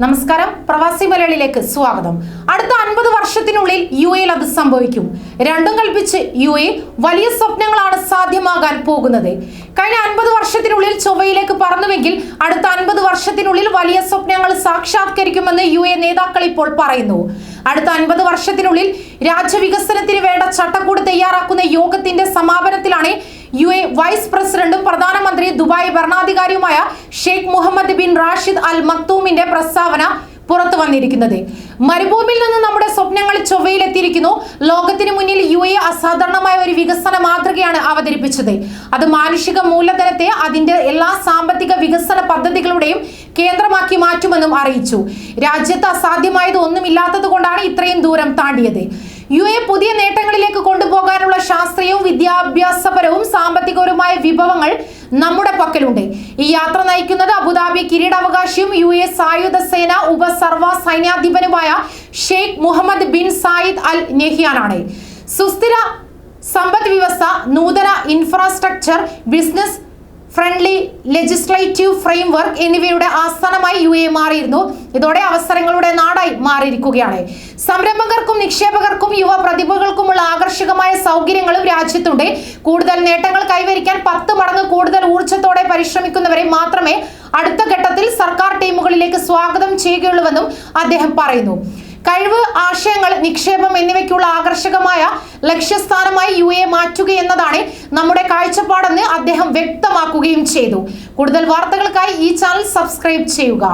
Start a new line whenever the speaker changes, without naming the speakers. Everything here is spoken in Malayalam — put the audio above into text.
നമസ്കാരം, പ്രവാസി മലയാളിയിലേക്ക് സ്വാഗതം. അടുത്ത 50 വർഷത്തിനുള്ളിൽ യുഎയിൽ അത് സംഭവിക്കും. രണ്ടും കൽപ്പിച്ച് യുഎ വലിയ സ്വപ്നങ്ങളാണ് സാധ്യമാകാൻ പോകുന്നത്. കഴിഞ്ഞ 50 വർഷത്തിനുള്ളിൽ ചൊവ്വയിലേക്ക് പറന്നുവെങ്കിൽ അടുത്ത 50 വർഷത്തിനുള്ളിൽ വലിയ സ്വപ്നങ്ങൾ സാക്ഷാത്കരിക്കുമെന്ന് യുഎ നേതാക്കൾ ഇപ്പോൾ പറയുന്നു. അടുത്ത 50 വർഷത്തിനുള്ളിൽ രാജ്യവികസനത്തിന് വേണ്ട ചട്ടക്കൂട് തയ്യാറാക്കുന്ന യോഗത്തിന്റെ സമാപനത്തിലാണ് യുഎ വൈസ് പ്രസിഡന്റും പ്രധാനമന്ത്രി ദുബായ് ഭരണാധികാരിയുമായ Sheikh Mohammed bin Rashid Al മക്തൂമിന്റെ പ്രസ്താവന പുറത്തു വന്നിരിക്കുന്നത്. മരുഭൂമിയിൽ നിന്ന് നമ്മുടെ സ്വപ്നങ്ങൾ ചൊവ്വയിലെത്തിയിരിക്കുന്നു. ലോകത്തിന് മുന്നിൽ യുഎ അസാധാരണമായ ഒരു വികസന മാതൃകയാണ് അവതരിപ്പിച്ചത്. അത് മാനുഷിക മൂലധനത്തെ അതിന്റെ എല്ലാ സാമ്പത്തിക വികസന പദ്ധതികളുടെയും കേന്ദ്രമാക്കി മാറ്റുമെന്നും അറിയിച്ചു. രാജ്യത്ത് അസാധ്യമായത് ഒന്നുമില്ലാത്തത് കൊണ്ടാണ് ഇത്രയും ദൂരം താണ്ടിയത്. യുഎ പുതിയ നേട്ടങ്ങളിലേക്ക് കൊണ്ടുപോകാനുള്ള ശാസ്ത്രീയവും വിദ്യാഭ്യാസപരവും സാമ്പത്തികപരവുമായ വിഭവങ്ങൾ നമ്മുടെ പക്കലുണ്ട്. ഈ യാത്ര നയിക്കുന്നത് അബുദാബി കിരീടാവകാശിയും യുഎ സായുധ സേന ഉപസർവ സൈന്യാധിപനുമായ Sheikh Mohammed bin Zayed Al നഹ്യാനാണ്. സുസ്ഥിര സമ്പദ് വ്യവസ്ഥ, നൂതന infrastructure, business friendly legislative framework എന്നിവയുടെ ആസ്ഥാനമായി യുഎ മാറിയിരുന്നു. ഇതോടെ അവസരങ്ങളുടെ നാടായി മാറിയിരിക്കുകയാണ്. സംരംഭകർക്കും നിക്ഷേപകർക്കും യുവ പ്രതിഭകൾക്കുമുള്ള ആകർഷകമായ സൗകര്യങ്ങളും രാജ്യത്തുണ്ട്. കൂടുതൽ നേട്ടങ്ങൾ കൈവരിക്കാൻ 10 മടങ്ങ് കൂടുതൽ ഊർജ്ജത്തോടെ പരിശ്രമിക്കുന്നവരെ മാത്രമേ അടുത്ത ഘട്ടത്തിൽ സർക്കാർ ടീമുകളിലേക്ക് സ്വാഗതം ചെയ്യുകയുള്ളൂവെന്നും അദ്ദേഹം പറയുന്നു. കഴിവ്, ആശയങ്ങൾ, നിക്ഷേപം എന്നിവയ്ക്കുള്ള ആകർഷകമായ ലക്ഷ്യസ്ഥാനമായി യുഎ മാറ്റുകയെന്നതാണ് നമ്മുടെ കാഴ്ചപ്പാടെന്ന് അദ്ദേഹം വ്യക്തമാക്കുകയും ചെയ്തു. കൂടുതൽ വാർത്തകൾക്കായി ഈ ചാനൽ സബ്സ്ക്രൈബ് ചെയ്യുക.